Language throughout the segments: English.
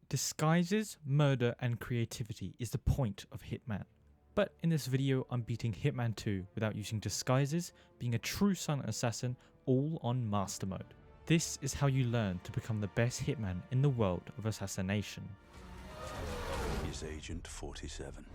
Disguises, murder and creativity is the point of Hitman. But in this video I'm beating Hitman 2 without using disguises, being a true silent assassin, all on master mode. This is how you learn to become the best Hitman in the world of assassination. Is Agent 47.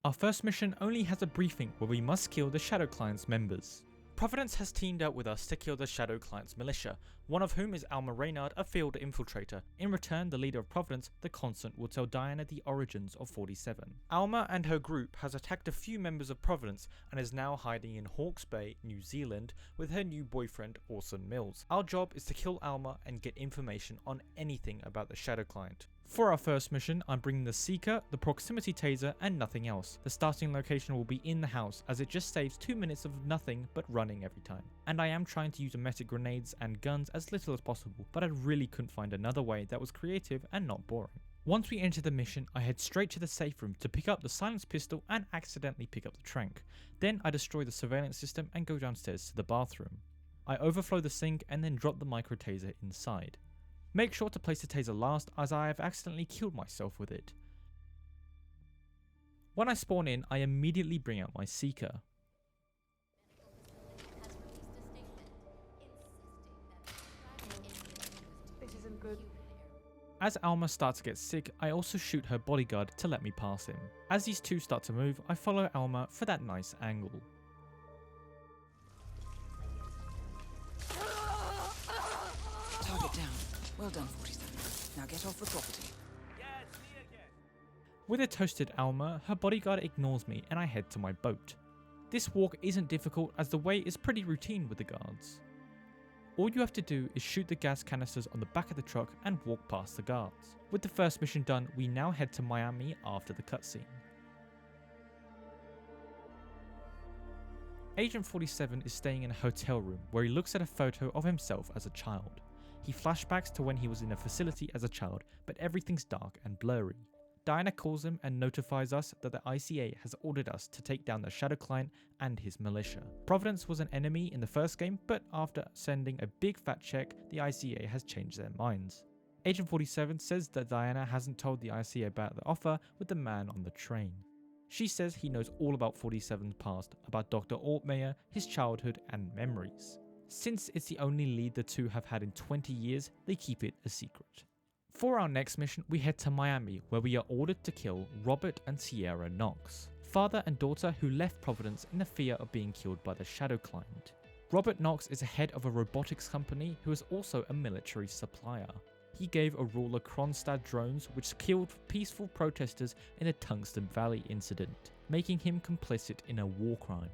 Our first mission only has a briefing where we must kill the Shadow Client's members. Providence has teamed up with us to kill the Shadow Client's militia, one of whom is Alma Reynard, a field infiltrator. In return, the leader of Providence, the Constant, will tell Diana the origins of 47. Alma and her group has attacked a few members of Providence and is now hiding in Hawke's Bay, New Zealand with her new boyfriend Orson Mills. Our job is to kill Alma and get information on anything about the Shadow Client. For our first mission, I'm bringing the Seeker, the proximity taser and nothing else. The starting location will be in the house as it just saves 2 minutes of nothing but running every time. And I am trying to use emetic grenades and guns as little as possible, but I really couldn't find another way that was creative and not boring. Once we enter the mission, I head straight to the safe room to pick up the silenced pistol and accidentally pick up the trank. Then I destroy the surveillance system and go downstairs to the bathroom. I overflow the sink and then drop the micro taser inside. Make sure to place the taser last as I have accidentally killed myself with it. When I spawn in, I immediately bring out my Seeker. This isn't good. As Alma starts to get sick, I also shoot her bodyguard to let me pass him. As these two start to move, I follow Alma for that nice angle. Target down. Well done, 47. Now get off the property. With a toasted Alma, her bodyguard ignores me and I head to my boat. This walk isn't difficult as the way is pretty routine with the guards. All you have to do is shoot the gas canisters on the back of the truck and walk past the guards. With the first mission done, we now head to Miami after the cutscene. Agent 47 is staying in a hotel room where he looks at a photo of himself as a child. He flashbacks to when he was in a facility as a child, but everything's dark and blurry. Diana calls him and notifies us that the ICA has ordered us to take down the Shadow Client and his militia. Providence was an enemy in the first game, but after sending a big fat check, the ICA has changed their minds. Agent 47 says that Diana hasn't told the ICA about the offer with the man on the train. She says he knows all about 47's past, about Dr. Altmeyer, his childhood and memories. Since it's the only lead the two have had in 20 years, they keep it a secret. For our next mission, we head to Miami, where we are ordered to kill Robert and Sierra Knox, father and daughter who left Providence in the fear of being killed by the Shadow Client. Robert Knox is a head of a robotics company who is also a military supplier. He gave a ruler Kronstadt drones which killed peaceful protesters in the Tungsten Valley incident, making him complicit in a war crime.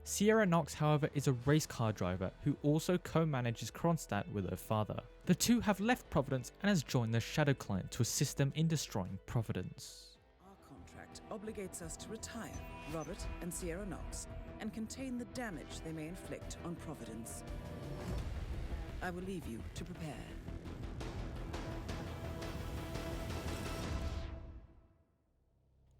Sierra Knox, however, is a race car driver who also co-manages Kronstadt with her father. The two have left Providence and has joined the Shadow Client to assist them in destroying Providence. Our contract obligates us to retire Robert and Sierra Knox and contain the damage they may inflict on Providence. I will leave you to prepare.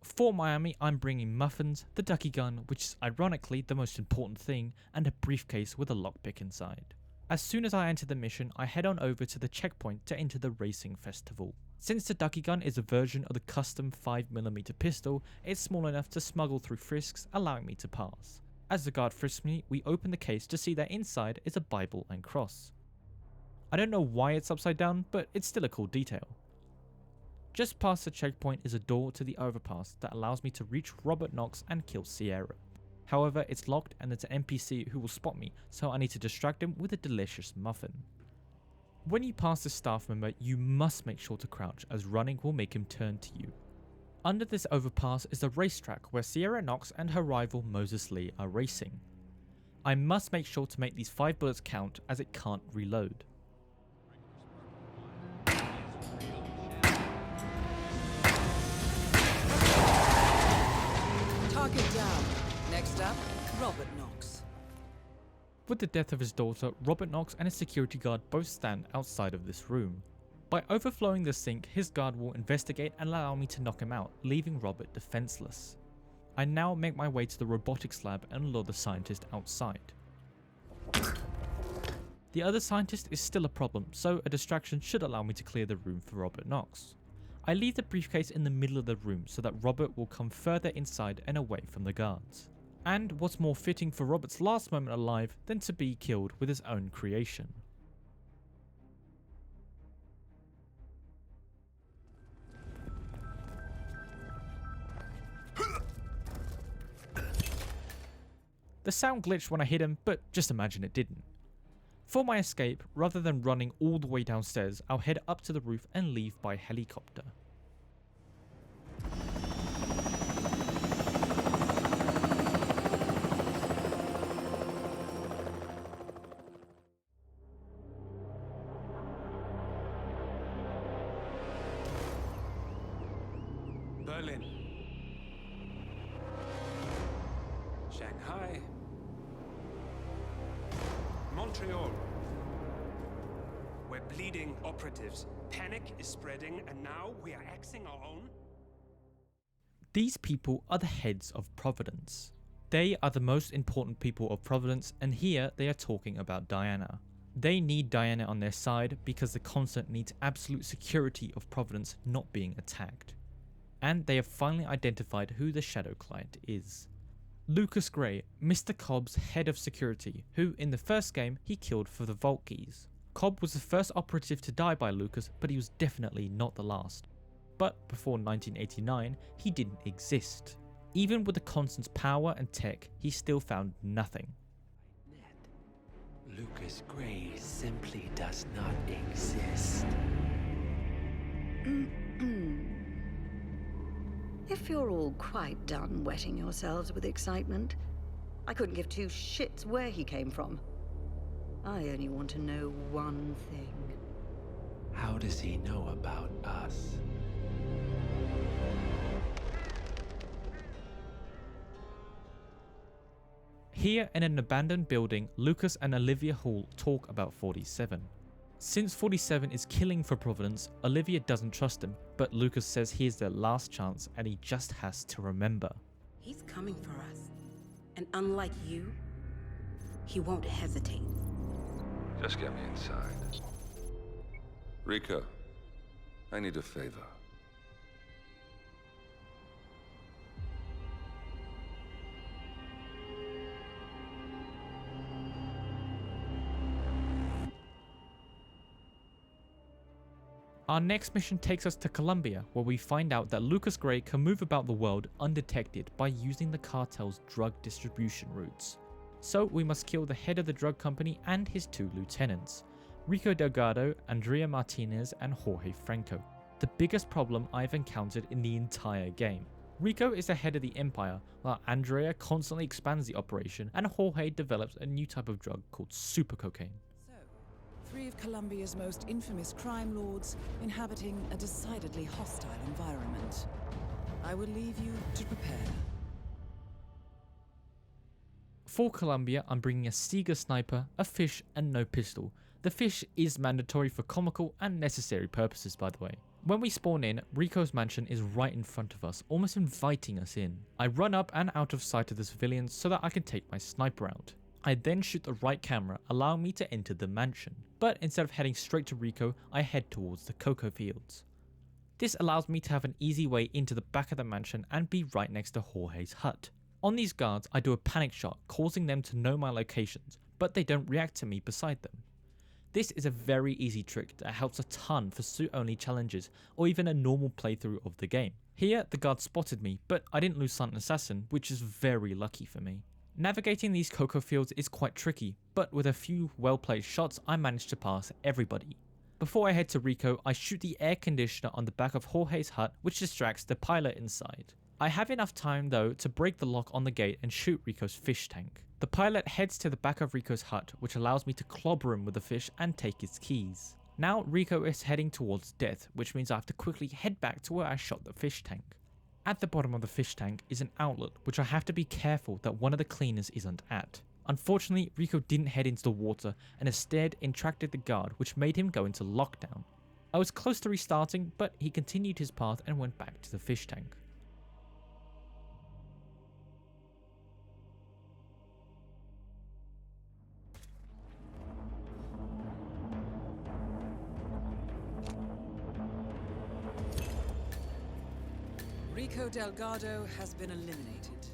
For Miami, I'm bringing muffins, the ducky gun, which is ironically the most important thing, and a briefcase with a lockpick inside. As soon as I enter the mission, I head on over to the checkpoint to enter the racing festival. Since the ducky gun is a version of the custom 5mm pistol, it's small enough to smuggle through frisks, allowing me to pass. As the guard frisks me, we open the case to see that inside is a Bible and cross. I don't know why it's upside down, but it's still a cool detail. Just past the checkpoint is a door to the overpass that allows me to reach Robert Knox and kill Sierra. However, it's locked and there's an NPC who will spot me, so I need to distract him with a delicious muffin. When you pass this staff member, you must make sure to crouch as running will make him turn to you. Under this overpass is the racetrack where Sierra Knox and her rival Moses Lee are racing. I must make sure to make these 5 bullets count as it can't reload. Target down. Next up, Robert Knox. With the death of his daughter, Robert Knox and his security guard both stand outside of this room. By overflowing the sink, his guard will investigate and allow me to knock him out, leaving Robert defenseless. I now make my way to the robotics lab and lure the scientist outside. The other scientist is still a problem, so a distraction should allow me to clear the room for Robert Knox. I leave the briefcase in the middle of the room so that Robert will come further inside and away from the guards. And what's more fitting for Robert's last moment alive than to be killed with his own creation? The sound glitched when I hit him, but just imagine it didn't. For my escape, rather than running all the way downstairs, I'll head up to the roof and leave by helicopter. Berlin. Shanghai. Montreal. We're bleeding operatives. Panic is spreading, and now we are axing our own? These people are the heads of Providence. They are the most important people of Providence, and here they are talking about Diana. They need Diana on their side because the Constant needs absolute security of Providence not being attacked. And they have finally identified who the Shadow Client is. Lucas Gray, Mr. Cobb's head of security, who in the first game he killed for the Vault Keys. Cobb was the first operative to die by Lucas, but he was definitely not the last. But before 1989, he didn't exist. Even with the Constant's power and tech, he still found nothing. Lucas Gray simply does not exist. If you're all quite done wetting yourselves with excitement, I couldn't give two shits where he came from. I only want to know one thing. How does he know about us? Here in an abandoned building, Lucas and Olivia Hall talk about 47. Since 47 is killing for Providence, Olivia doesn't trust him, but Lucas says he is their last chance and he just has to remember. He's coming for us. And unlike you, he won't hesitate. Just get me inside. Rico, I need a favor. Our next mission takes us to Colombia, where we find out that Lucas Gray can move about the world undetected by using the cartel's drug distribution routes. So we must kill the head of the drug company and his two lieutenants, Rico Delgado, Andrea Martinez, and Jorge Franco. The biggest problem I've encountered in the entire game. Rico is the head of the Empire, while Andrea constantly expands the operation and Jorge develops a new type of drug called super cocaine. Three of Colombia's most infamous crime lords inhabiting a decidedly hostile environment. I will leave you to prepare. For Colombia, I'm bringing a Sega sniper, a fish, and no pistol. The fish is mandatory for comical and necessary purposes, by the way. When we spawn in, Rico's mansion is right in front of us, almost inviting us in. I run up and out of sight of the civilians so that I can take my sniper out. I then shoot the right camera, allowing me to enter the mansion. But instead of heading straight to Rico, I head towards the cocoa fields. This allows me to have an easy way into the back of the mansion and be right next to Jorge's hut. On these guards, I do a panic shot, causing them to know my locations, but they don't react to me beside them. This is a very easy trick that helps a ton for suit-only challenges or even a normal playthrough of the game. Here, the guard spotted me, but I didn't lose Silent Assassin, which is very lucky for me. Navigating these cocoa fields is quite tricky, but with a few well-placed shots, I managed to pass everybody. Before I head to Rico, I shoot the air conditioner on the back of Jorge's hut, which distracts the pilot inside. I have enough time though to break the lock on the gate and shoot Rico's fish tank. The pilot heads to the back of Rico's hut, which allows me to clobber him with the fish and take his keys. Now Rico is heading towards death, which means I have to quickly head back to where I shot the fish tank. At the bottom of the fish tank is an outlet, which I have to be careful that one of the cleaners isn't at. Unfortunately, Rico didn't head into the water and instead interacted the guard, which made him go into lockdown. I was close to restarting, but he continued his path and went back to the fish tank. Rico Delgado has been eliminated.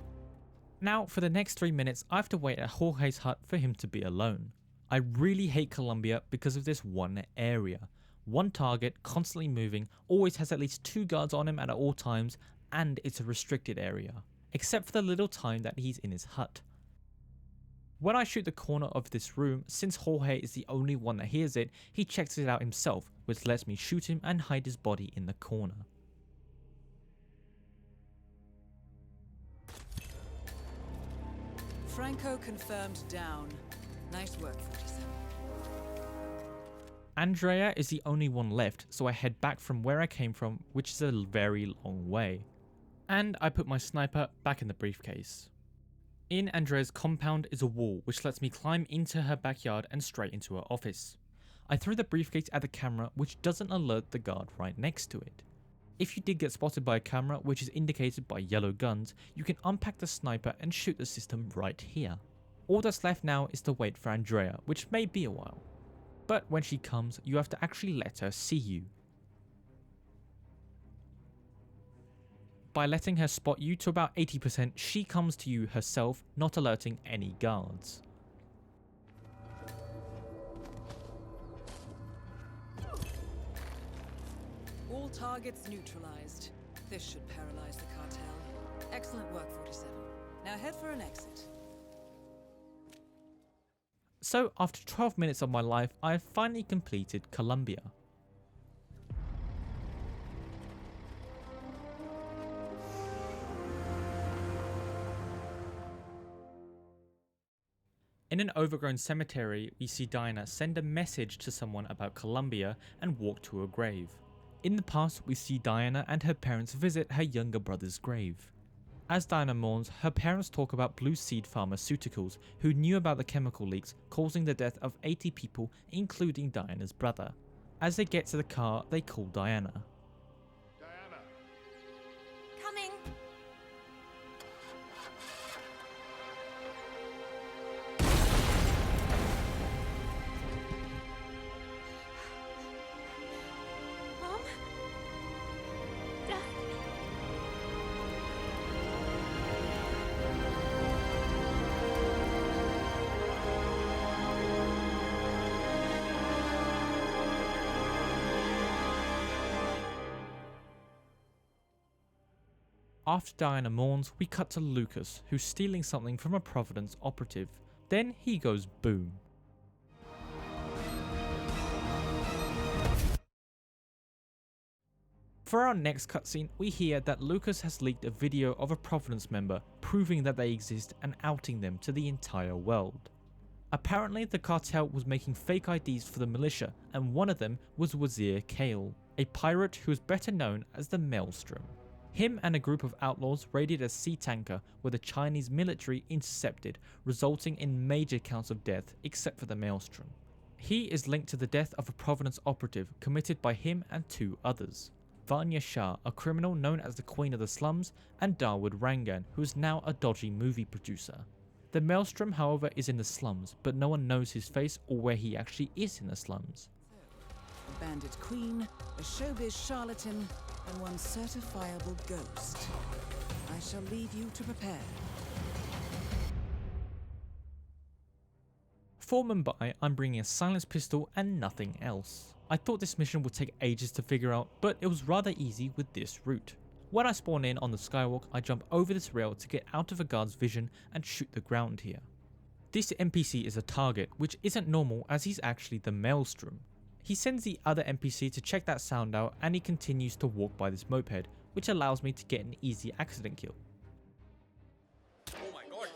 Now, for the next 3 minutes, I have to wait at Jorge's hut for him to be alone. I really hate Colombia because of this one area. One target, constantly moving, always has at least 2 guards on him at all times, and it's a restricted area. Except for the little time that he's in his hut. When I shoot the corner of this room, since Jorge is the only one that hears it, he checks it out himself, which lets me shoot him and hide his body in the corner. Franco confirmed down. Nice work, 47. Andrea is the only one left, so I head back from where I came from, which is a very long way. And I put my sniper back in the briefcase. In Andrea's compound is a wall which lets me climb into her backyard and straight into her office. I throw the briefcase at the camera, which doesn't alert the guard right next to it. If you did get spotted by a camera, which is indicated by yellow guns, you can unpack the sniper and shoot the system right here. All that's left now is to wait for Andrea, which may be a while. But when she comes, you have to actually let her see you. By letting her spot you to about 80%, she comes to you herself, not alerting any guards. All targets neutralized. This should paralyze the cartel. Excellent work, 47. Now head for an exit. So after 12 minutes of my life, I have finally completed Colombia. In an overgrown cemetery, we see Diana send a message to someone about Colombia and walk to a grave. In the past, we see Diana and her parents visit her younger brother's grave. As Diana mourns, her parents talk about Blue Seed Pharmaceuticals, who knew about the chemical leaks causing the death of 80 people, including Diana's brother. As they get to the car, they call Diana. Coming. Mom? Dad? After Diana mourns, we cut to Lucas, who's stealing something from a Providence operative. Then he goes boom. For our next cutscene, we hear that Lucas has leaked a video of a Providence member, proving that they exist and outing them to the entire world. Apparently, the cartel was making fake IDs for the militia, and one of them was Wazir Kale, a pirate who is better known as the Maelstrom. Him and a group of outlaws raided a sea tanker where the Chinese military intercepted, resulting in major counts of death except for the Maelstrom. He is linked to the death of a Providence operative committed by him and 2 others. Vanya Shah, a criminal known as the Queen of the Slums, and Dawood Rangan, who is now a dodgy movie producer. The Maelstrom, however, is in the slums, but no one knows his face or where he actually is in the slums. A bandit queen, a showbiz charlatan, and one certifiable ghost. I shall leave you to prepare. For Mumbai, I'm bringing a silenced pistol and nothing else. I thought this mission would take ages to figure out, but it was rather easy with this route. When I spawn in on the skywalk, I jump over this rail to get out of a guard's vision and shoot the ground here. This NPC is a target, which isn't normal as he's actually the Maelstrom. He sends the other NPC to check that sound out, and he continues to walk by this moped, which allows me to get an easy accident kill. Oh my god!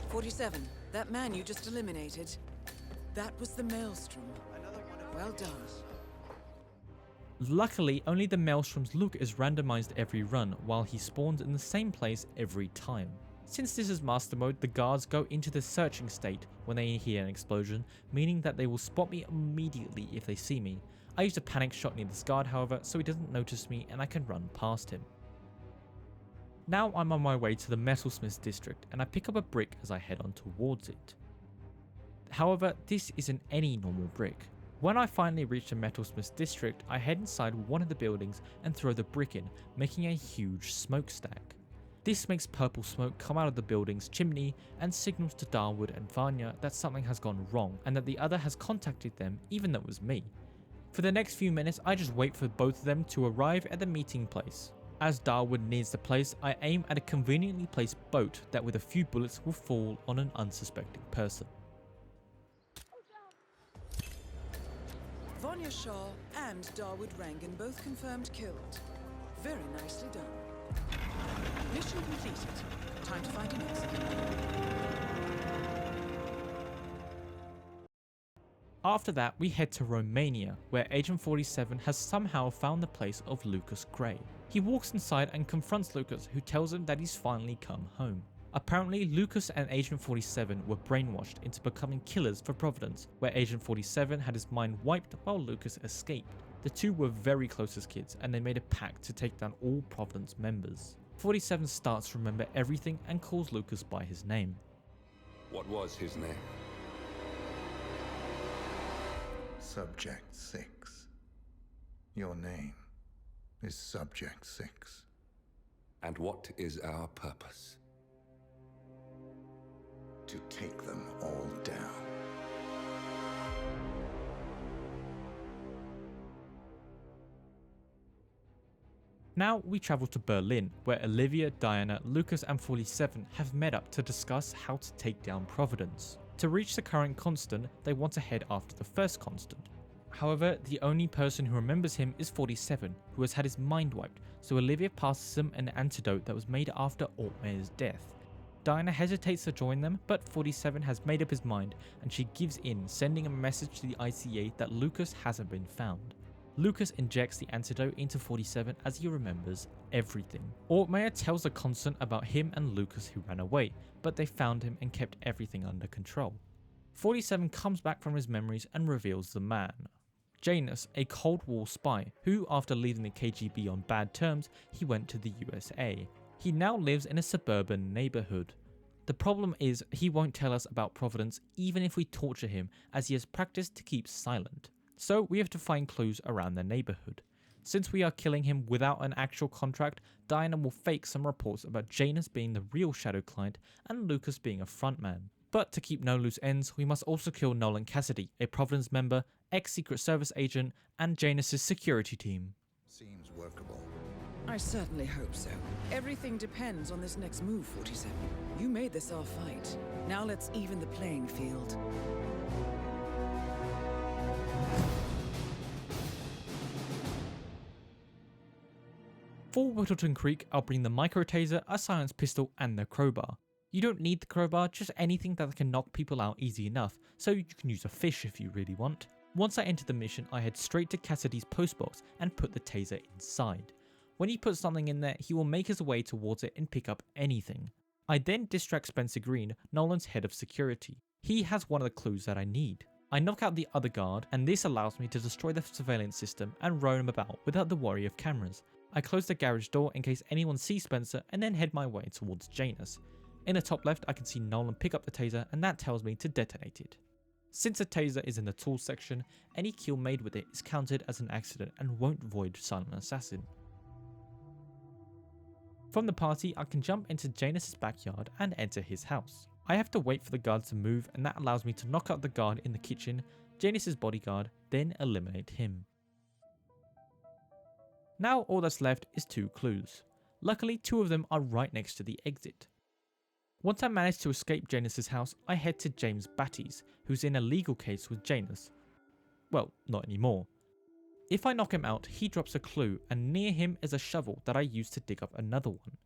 47, that man you just eliminated, that was the Maelstrom. Well done. Luckily, only the Maelstrom's look is randomized every run, while he spawns in the same place every time. Since this is master mode, the guards go into the searching state when they hear an explosion, meaning that they will spot me immediately if they see me. I use a panic shot near this guard, however, so he doesn't notice me and I can run past him. Now I'm on my way to the Metalsmiths district and I pick up a brick as I head on towards it. However, this isn't any normal brick. When I finally reach the metalsmith's district, I head inside one of the buildings and throw the brick in, making a huge smokestack. This makes purple smoke come out of the building's chimney and signals to Darwood and Vanya that something has gone wrong and that the other has contacted them even though it was me. For the next few minutes I just wait for both of them to arrive at the meeting place. As Darwood nears the place, I aim at a conveniently placed boat that with a few bullets will fall on an unsuspecting person. Vanya Shaw and Darwood Rangan both confirmed killed. Very nicely done. Mission completed. Time to find an exit. After that, we head to Romania, where Agent 47 has somehow found the place of Lucas Gray. He walks inside and confronts Lucas, who tells him that he's finally come home. Apparently, Lucas and Agent 47 were brainwashed into becoming killers for Providence, where Agent 47 had his mind wiped while Lucas escaped. The two were very close as kids, and they made a pact to take down all Providence members. 47 starts to remember everything and calls Lucas by his name. What was his name? Subject 6. Your name is Subject 6. And what is our purpose? To take them all down. Now we travel to Berlin, where Olivia, Diana, Lucas and 47 have met up to discuss how to take down Providence. To reach the current constant, they want to head after the first constant. However, the only person who remembers him is 47, who has had his mind wiped, so Olivia passes him an antidote that was made after Altmaier's death. Diana hesitates to join them, but 47 has made up his mind and she gives in, sending a message to the ICA that Lucas hasn't been found. Lucas injects the antidote into 47 as he remembers everything. Altmaier tells the constant about him and Lucas who ran away, but they found him and kept everything under control. 47 comes back from his memories and reveals the man. Janus, a Cold War spy, who after leaving the KGB on bad terms, he went to the USA. He now lives in a suburban neighborhood. The problem is he won't tell us about Providence even if we torture him, as he has practiced to keep silent. So we have to find clues around the neighborhood. Since we are killing him without an actual contract, Diana will fake some reports about Janus being the real Shadow client and Lucas being a frontman. But to keep no loose ends, we must also kill Nolan Cassidy, a Providence member, ex-Secret Service agent, and Janus' security team. Seems workable. I certainly hope so. Everything depends on this next move, 47. You made this our fight. Now let's even the playing field. For Whittleton Creek, I'll bring the micro taser, a silence pistol, and the crowbar. You don't need the crowbar, just anything that can knock people out easy enough, so you can use a fish if you really want. Once I enter the mission, I head straight to Cassidy's postbox and put the taser inside. When he puts something in there, he will make his way towards it and pick up anything. I then distract Spencer Green, Nolan's head of security. He has one of the clues that I need. I knock out the other guard, and this allows me to destroy the surveillance system and roam him about without the worry of cameras. I close the garage door in case anyone sees Spencer and then head my way towards Janus. In the top left, I can see Nolan pick up the taser, and that tells me to detonate it. Since the taser is in the tools section, any kill made with it is counted as an accident and won't void Silent Assassin. From the party, I can jump into Janus' backyard and enter his house. I have to wait for the guard to move, and that allows me to knock out the guard in the kitchen, Janus' bodyguard, then eliminate him. Now all that's left is 2 clues. Luckily, 2 of them are right next to the exit. Once I manage to escape Janus' house, I head to James Batty's, who's in a legal case with Janus. Well, not anymore. If I knock him out, he drops a clue, and near him is a shovel that I use to dig up another one.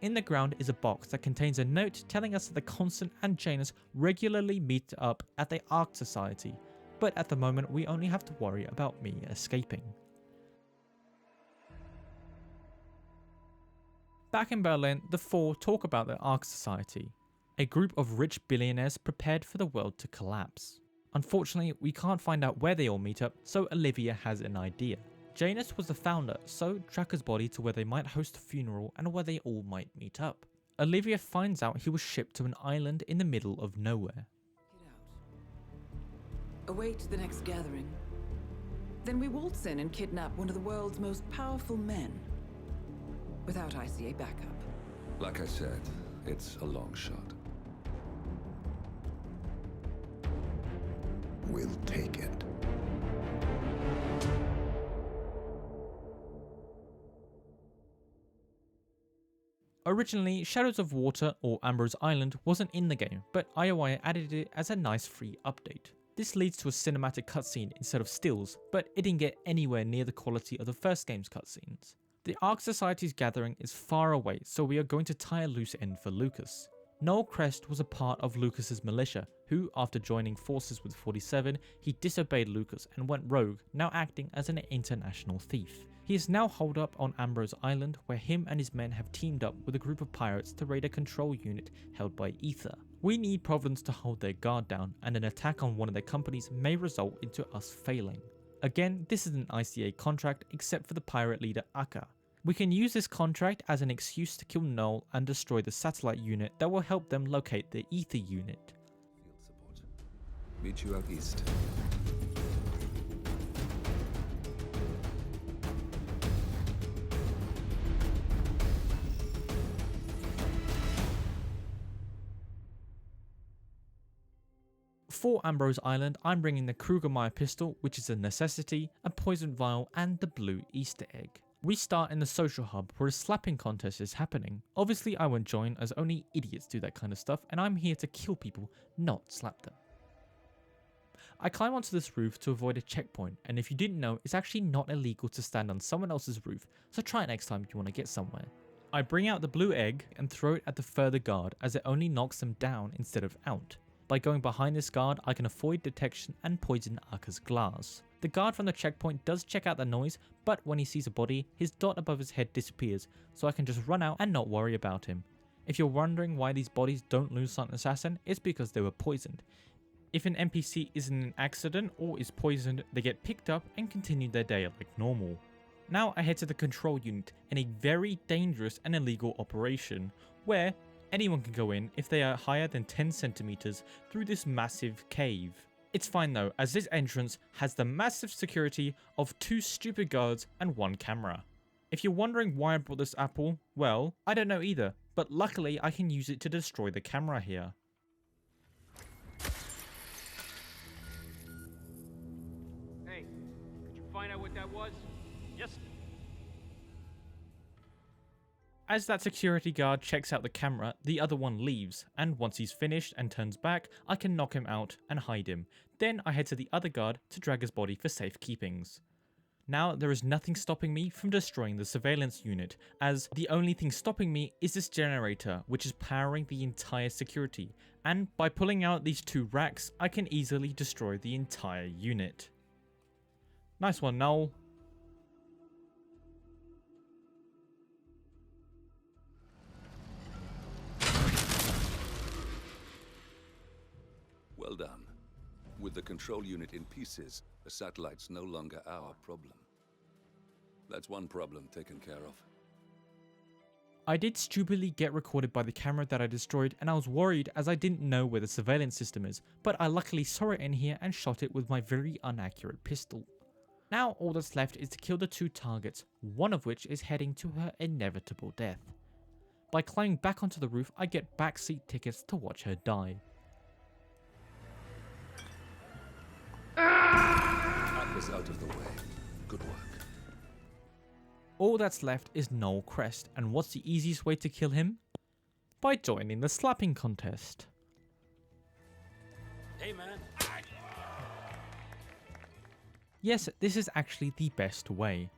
In the ground is a box that contains a note telling us that the Constant and Janus regularly meet up at the Ark Society, but at the moment we only have to worry about me escaping. Back in Berlin, the 4 talk about the Ark Society, a group of rich billionaires prepared for the world to collapse. Unfortunately, we can't find out where they all meet up, so Olivia has an idea. Janus was the founder, so track his body to where they might host a funeral and where they all might meet up. Olivia finds out he was shipped to an island in the middle of nowhere. await the next gathering. Then we waltz in and kidnap one of the world's most powerful men. Without ICA backup. Like I said, it's a long shot. We'll take it. Originally, Shadows of Water or Ambrose Island wasn't in the game, but IOI added it as a nice free update. This leads to a cinematic cutscene instead of stills, but it didn't get anywhere near the quality of the first game's cutscenes. The Ark Society's gathering is far away, so we are going to tie a loose end for Lucas. Noel Crest was a part of Lucas's militia, who, after joining forces with 47, he disobeyed Lucas and went rogue, now acting as an international thief. He is now holed up on Ambrose Island, where him and his men have teamed up with a group of pirates to raid a control unit held by Ether. We need Providence to hold their guard down, and an attack on one of their companies may result into us failing. Again, this is an ICA contract except for the pirate leader Akka. We can use this contract as an excuse to kill Noel and destroy the satellite unit that will help them locate the Ether unit. Field support. Meet you out east. For Ambrose Island, I'm bringing the Krugermeyer pistol, which is a necessity, a poison vial, and the blue Easter egg. We start in the social hub where a slapping contest is happening. Obviously I won't join as only idiots do that kind of stuff, and I'm here to kill people, not slap them. I climb onto this roof to avoid a checkpoint, and if you didn't know, it's actually not illegal to stand on someone else's roof, so try it next time if you want to get somewhere. I bring out the blue egg and throw it at the further guard as it only knocks them down instead of out. By going behind this guard, I can avoid detection and poison Akka's glass. The guard from the checkpoint does check out the noise, but when he sees a body, his dot above his head disappears, so I can just run out and not worry about him. If you're wondering why these bodies don't lose Silent Assassin, it's because they were poisoned. If an NPC is in an accident or is poisoned, they get picked up and continue their day like normal. Now I head to the control unit in a very dangerous and illegal operation, where anyone can go in if they are higher than 10 centimeters through this massive cave. It's fine though, as this entrance has the massive security of 2 stupid guards and 1 camera. If you're wondering why I brought this apple, well, I don't know either, but luckily I can use it to destroy the camera here. Hey, did you find out what that was? Yes. As that security guard checks out the camera, the other one leaves, and once he's finished and turns back, I can knock him out and hide him. Then I head to the other guard to drag his body for safekeepings. Now there is nothing stopping me from destroying the surveillance unit, as the only thing stopping me is this generator, which is powering the entire security, and by pulling out these 2 racks, I can easily destroy the entire unit. Nice one, Noel. Well done. With the control unit in pieces, the satellite's no longer our problem. That's one problem taken care of. I did stupidly get recorded by the camera that I destroyed, and I was worried as I didn't know where the surveillance system is, but I luckily saw it in here and shot it with my very inaccurate pistol. Now all that's left is to kill the 2 targets, one of which is heading to her inevitable death. By climbing back onto the roof, I get backseat tickets to watch her die. Akka's out of the way. Good work. All that's left is Noel Crest, and what's the easiest way to kill him? By joining the slapping contest. Hey, man. Yes, this is actually the best way.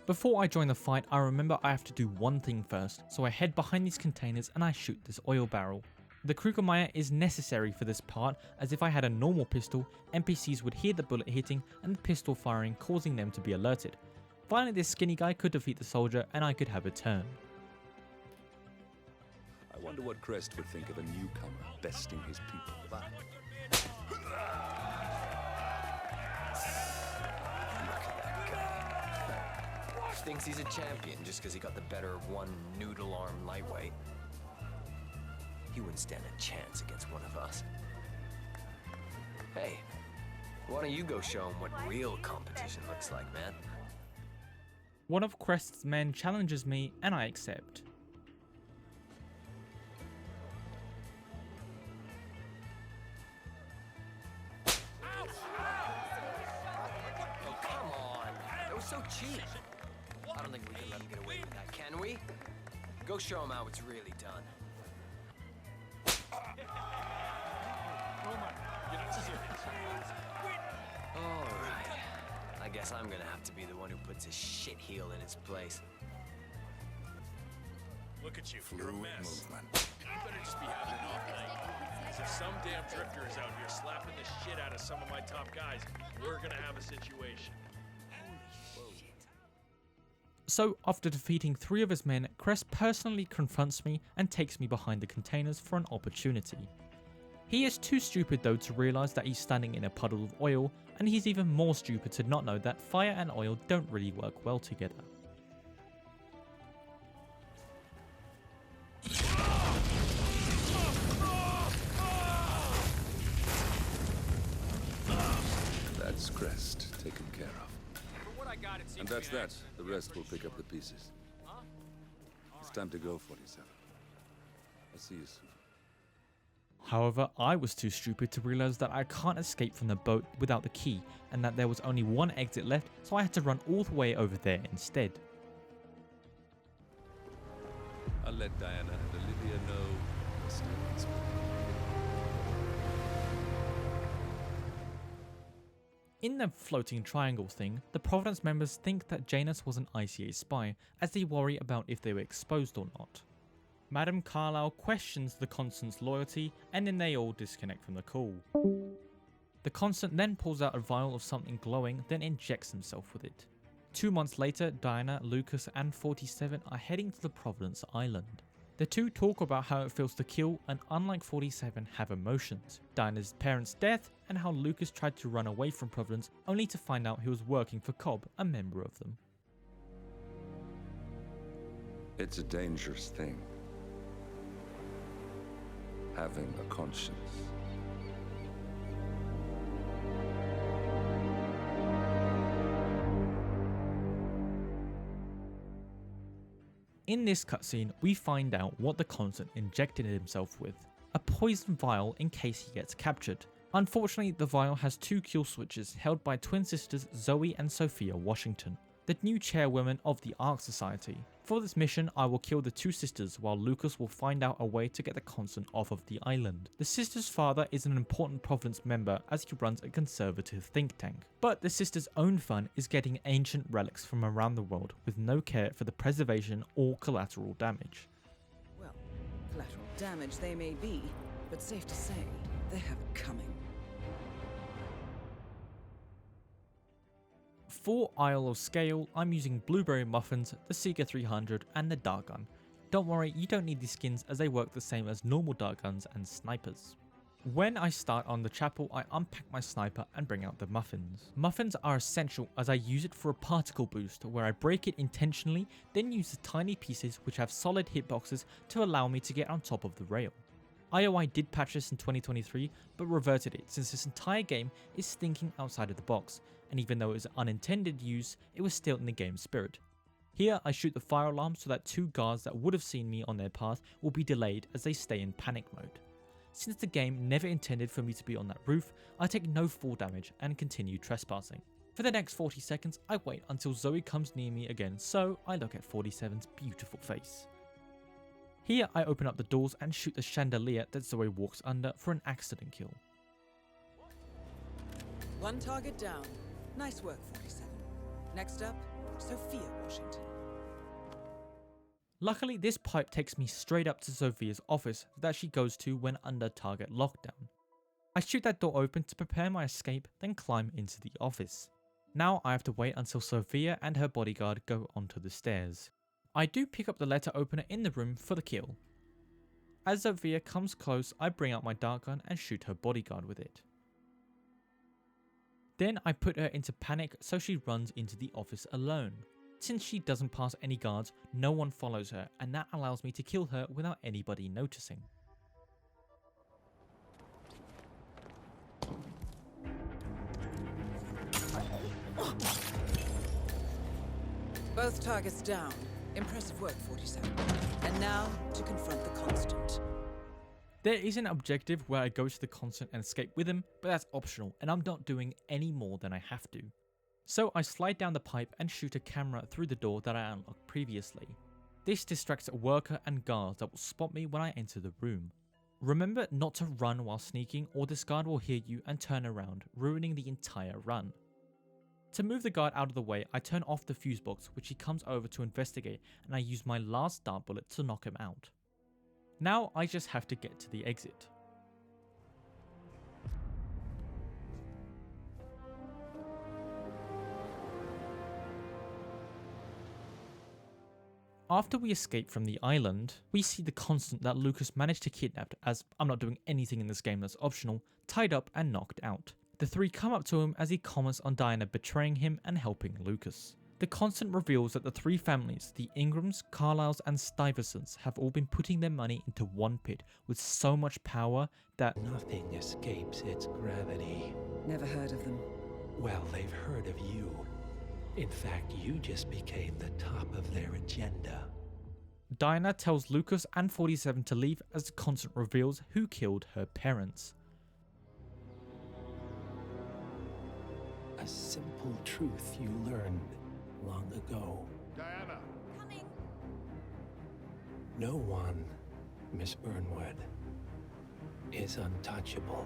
Before I join the fight, I remember I have to do one thing first, so I head behind these containers and I shoot this oil barrel. The Krugermeyer is necessary for this part, as if I had a normal pistol, NPCs would hear the bullet hitting and the pistol firing, causing them to be alerted. Finally, this skinny guy could defeat the soldier and I could have a turn. I wonder what Crest would think of a newcomer besting his people. Thinks he's a champion just because he got the better of one noodle-arm lightweight. You wouldn't stand a chance against one of us. Hey, why don't you go show him what real competition looks like, man? One of Crest's men challenges me and I accept. Oh, come on. That was so cheap. I don't think we can let him get away with that, can we? Go show him how it's really done. Alright. I guess I'm gonna have to be the one who puts his shit heel in its place. Look at you, you're a Fluid mess. movement. You better just be having an off night. As if some damn drifter is out here slapping the shit out of some of my top guys, we're gonna have a situation. So after defeating 3 of his men, Crest personally confronts me and takes me behind the containers for an opportunity. He is too stupid though to realise that he's standing in a puddle of oil, and he's even more stupid to not know that fire and oil don't really work well together. That's Crest taken care of. For what I got, it And seems that's to be an that. accident. The rest will pick up the pieces. It's time to go, 47. I'll see you soon. However, I was too stupid to realise that I can't escape from the boat without the key, and that there was only one exit left, so I had to run all the way over there instead. I'll let Diana and Olivia know the statements. In the floating triangle thing, the Providence members think that Janus was an ICA spy, as they worry about if they were exposed or not. Madame Carlyle questions the Constant's loyalty, and then they all disconnect from the call. The Constant then pulls out a vial of something glowing, then injects himself with it. 2 months later, Diana, Lucas and 47 are heading to the Providence Island. The two talk about how it feels to kill, and unlike 47 have emotions, Diana's parents' death and how Lucas tried to run away from Providence only to find out he was working for Cobb, a member of them. It's a dangerous thing. Having a conscience. In this cutscene, we find out what the Constant injected himself with, a poison vial in case he gets captured. Unfortunately, the vial has 2 kill switches held by twin sisters Zoe and Sophia Washington, the new chairwomen of the Ark Society. For this mission, I will kill the 2 sisters while Lucas will find out a way to get the Constant off of the island. The sisters' father is an important Providence member as he runs a conservative think tank. But the sisters' own fun is getting ancient relics from around the world with no care for the preservation or collateral damage. Well, collateral damage they may be, but safe to say, they have it coming. For Isle of Scale, I'm using Blueberry Muffins, the Seeker 300 and the Dart Gun. Don't worry, you don't need these skins as they work the same as normal dart guns and snipers. When I start on the chapel, I unpack my sniper and bring out the muffins. Muffins are essential as I use it for a particle boost where I break it intentionally, then use the tiny pieces which have solid hitboxes to allow me to get on top of the rail. IOI did patch this in 2023, but reverted it since this entire game is thinking outside of the box, and even though it was unintended use, it was still in the game's spirit. Here I shoot the fire alarm so that 2 guards that would have seen me on their path will be delayed as they stay in panic mode. Since the game never intended for me to be on that roof, I take no fall damage and continue trespassing. For the next 40 seconds, I wait until Zoe comes near me again, so I look at 47's beautiful face. Here I open up the doors and shoot the chandelier that Zoe walks under for an accident kill. One target down. Nice work, 47. Next up, Sophia Washington. Luckily, this pipe takes me straight up to Sophia's office that she goes to when under target lockdown. I shoot that door open to prepare my escape, then climb into the office. Now I have to wait until Sophia and her bodyguard go onto the stairs. I do pick up the letter opener in the room for the kill. As Sophia comes close, I bring out my dart gun and shoot her bodyguard with it. Then I put her into panic so she runs into the office alone. Since she doesn't pass any guards, no one follows her, and that allows me to kill her without anybody noticing. Both targets down. Impressive work, 47. And now, to confront the Constant. There is an objective where I go to the Constant and escape with him, but that's optional and I'm not doing any more than I have to. So I slide down the pipe and shoot a camera through the door that I unlocked previously. This distracts a worker and guards that will spot me when I enter the room. Remember not to run while sneaking or this guard will hear you and turn around, ruining the entire run. To move the guard out of the way, I turn off the fuse box which he comes over to investigate and I use my last dart bullet to knock him out. Now I just have to get to the exit. After we escape from the island, we see the Constant that Lucas managed to kidnap, as I'm not doing anything in this game that's optional, tied up and knocked out. The three come up to him as he comments on Diana betraying him and helping Lucas. The Constant reveals that the three families, the Ingrams, Carlyles and Stuyvesants, have all been putting their money into one pit with so much power that nothing escapes its gravity. Never heard of them. Well, they've heard of you. In fact, you just became the top of their agenda. Diana tells Lucas and 47 to leave as the Constant reveals who killed her parents. A simple truth you learned long ago. Diana! Coming! No one, Miss Burnwood, is untouchable.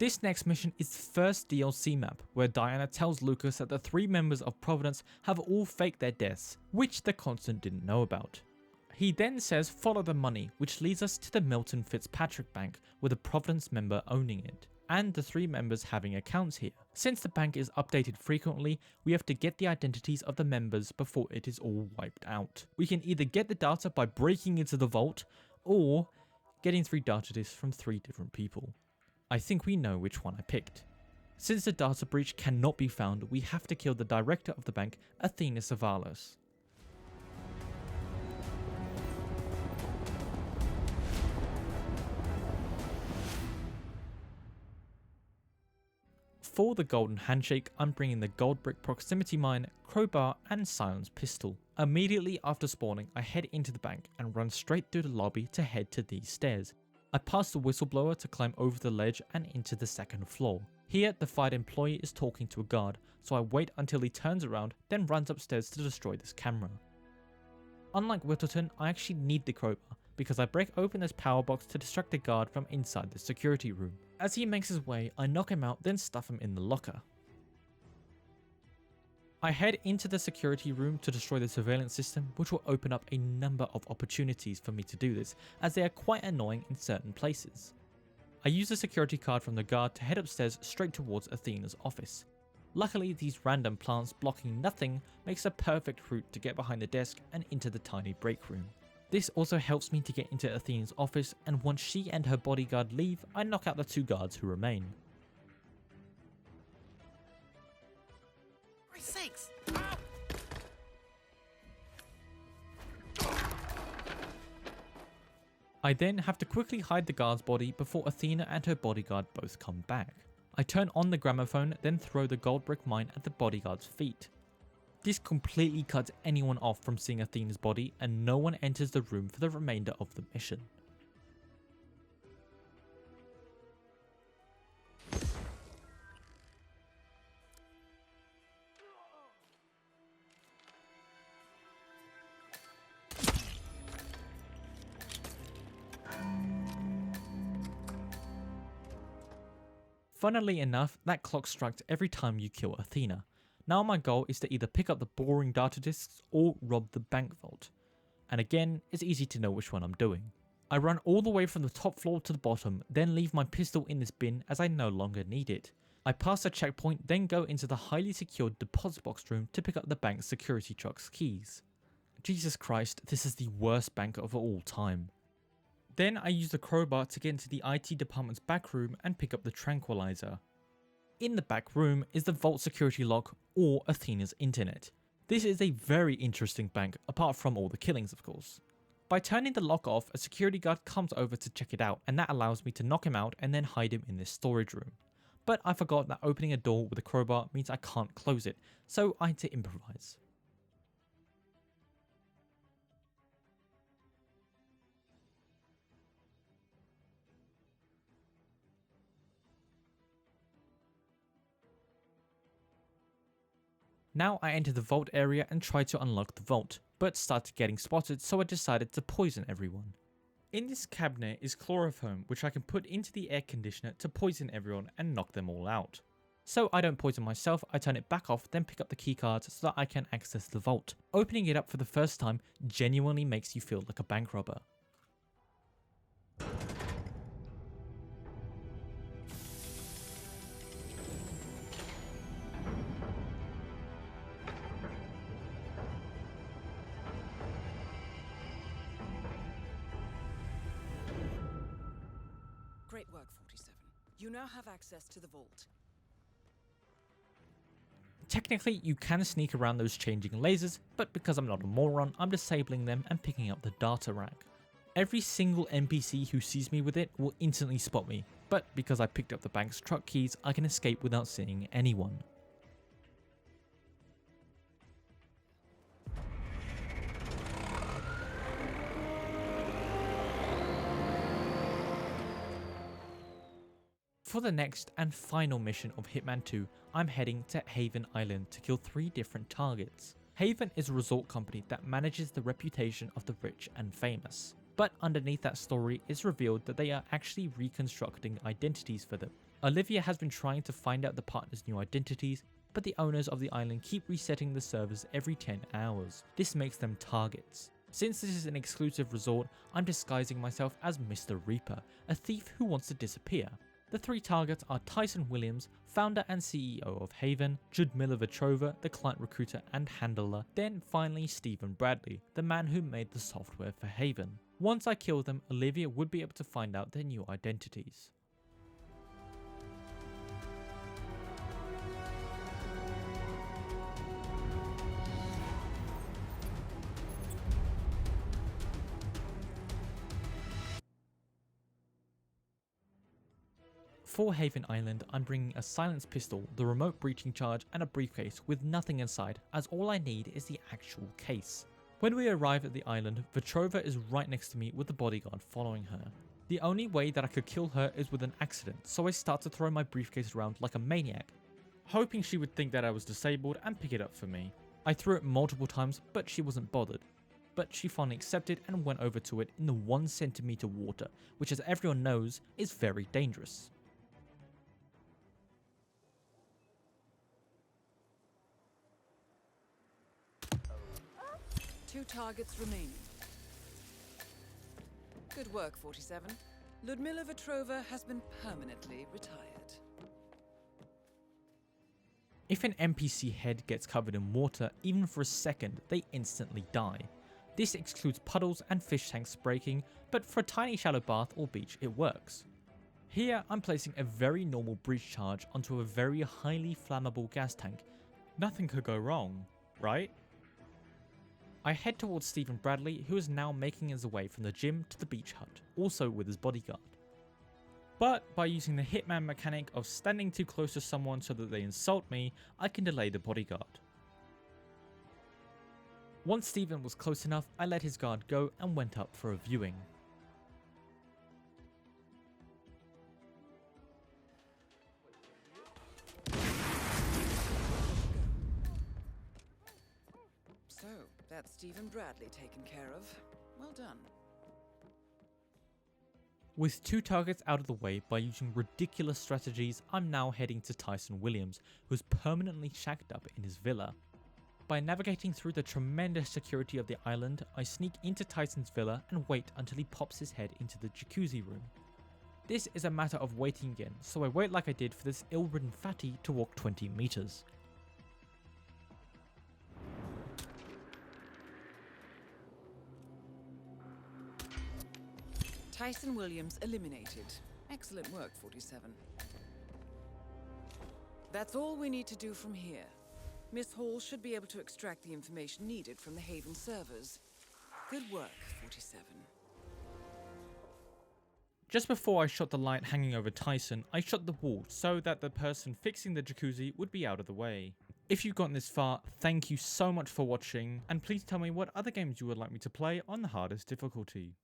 This next mission is the first DLC map, where Diana tells Lucas that the three members of Providence have all faked their deaths, which the Constant didn't know about. He then says follow the money, which leads us to the Milton Fitzpatrick Bank, with a Providence member owning it, and the three members having accounts here. Since the bank is updated frequently, we have to get the identities of the members before it is all wiped out. We can either get the data by breaking into the vault, or getting 3 data disks from 3 different people. I think we know which one I picked. Since the data breach cannot be found, we have to kill the director of the bank, Athena Savalos. For the golden handshake, I'm bringing the gold brick proximity mine, crowbar and silenced pistol. Immediately after spawning, I head into the bank and run straight through the lobby to head to these stairs. I pass the whistleblower to climb over the ledge and into the second floor. Here, the fired employee is talking to a guard, so I wait until he turns around, then runs upstairs to destroy this camera. Unlike Whittleton, I actually need the crowbar, because I break open this power box to distract the guard from inside the security room. As he makes his way, I knock him out, then stuff him in the locker. I head into the security room to destroy the surveillance system, which will open up a number of opportunities for me to do this, as they are quite annoying in certain places. I use the security card from the guard to head upstairs straight towards Athena's office. Luckily, these random plants blocking nothing makes a perfect route to get behind the desk and into the tiny break room. This also helps me to get into Athena's office, and once she and her bodyguard leave, I knock out the 2 guards who remain. Sakes! I then have to quickly hide the guard's body before Athena and her bodyguard both come back. I turn on the gramophone, then throw the gold brick mine at the bodyguard's feet. This completely cuts anyone off from seeing Athena's body, and no one enters the room for the remainder of the mission. Funnily enough, that clock strikes every time you kill Athena. Now my goal is to either pick up the boring data disks or rob the bank vault. And again, it's easy to know which one I'm doing. I run all the way from the top floor to the bottom, then leave my pistol in this bin as I no longer need it. I pass a checkpoint, then go into the highly secured deposit box room to pick up the bank's security truck's keys. Jesus Christ, this is the worst bank of all time. Then I use the crowbar to get into the IT department's back room and pick up the tranquilizer. In the back room is the vault security lock, or Athena's internet. This is a very interesting bank, apart from all the killings of course. By turning the lock off, a security guard comes over to check it out, and that allows me to knock him out and then hide him in this storage room. But I forgot that opening a door with a crowbar means I can't close it, so I had to improvise. Now I enter the vault area and try to unlock the vault, but started getting spotted, so I decided to poison everyone. In this cabinet is chloroform, which I can put into the air conditioner to poison everyone and knock them all out. So I don't poison myself, I turn it back off, then pick up the keycards so that I can access the vault. Opening it up for the first time genuinely makes you feel like a bank robber. Great work, 47. You now have access to the vault. Technically, you can sneak around those changing lasers, but because I'm not a moron, I'm disabling them and picking up the data rack. Every single NPC who sees me with it will instantly spot me, but because I picked up the bank's truck keys, I can escape without seeing anyone. For the next and final mission of Hitman 2, I'm heading to Haven Island to kill 3 different targets. Haven is a resort company that manages the reputation of the rich and famous. But underneath that story, it's revealed that they are actually reconstructing identities for them. Olivia has been trying to find out the partners' new identities, but the owners of the island keep resetting the servers every 10 hours. This makes them targets. Since this is an exclusive resort, I'm disguising myself as Mr. Reaper, a thief who wants to disappear. The 3 targets are Tyson Williams, founder and CEO of Haven, Judmila Vetrova, the client recruiter and handler, then finally Stephen Bradley, the man who made the software for Haven. Once I kill them, Olivia would be able to find out their new identities. For Haven Island, I'm bringing a silenced pistol, the remote breaching charge and a briefcase with nothing inside, as all I need is the actual case. When we arrive at the island, Vetrova is right next to me with the bodyguard following her. The only way that I could kill her is with an accident, so I start to throw my briefcase around like a maniac, hoping she would think that I was disabled and pick it up for me. I threw it multiple times, but she wasn't bothered. But she finally accepted and went over to it in the 1 centimeter water, which as everyone knows, is very dangerous. Two targets remaining. Good work, 47. Ludmila Vetrova has been permanently retired. If an NPC head gets covered in water, even for a second, they instantly die. This excludes puddles and fish tanks breaking, but for a tiny shallow bath or beach it works. Here I'm placing a very normal breach charge onto a very highly flammable gas tank. Nothing could go wrong, right? I head towards Stephen Bradley, who is now making his way from the gym to the beach hut, also with his bodyguard. But by using the Hitman mechanic of standing too close to someone so that they insult me, I can delay the bodyguard. Once Stephen was close enough, I let his guard go and went up for a viewing. So, that's Stephen Bradley taken care of. Well done. With 2 targets out of the way by using ridiculous strategies, I'm now heading to Tyson Williams, who's permanently shacked up in his villa. By navigating through the tremendous security of the island, I sneak into Tyson's villa and wait until he pops his head into the jacuzzi room. This is a matter of waiting again, so I wait like I did for this ill-ridden fatty to walk 20 meters. Tyson Williams eliminated. Excellent work, 47. That's all we need to do from here. Miss Hall should be able to extract the information needed from the Haven servers. Good work, 47. Just before I shot the light hanging over Tyson, I shot the wall so that the person fixing the jacuzzi would be out of the way. If you've gotten this far, thank you so much for watching, and please tell me what other games you would like me to play on the hardest difficulty.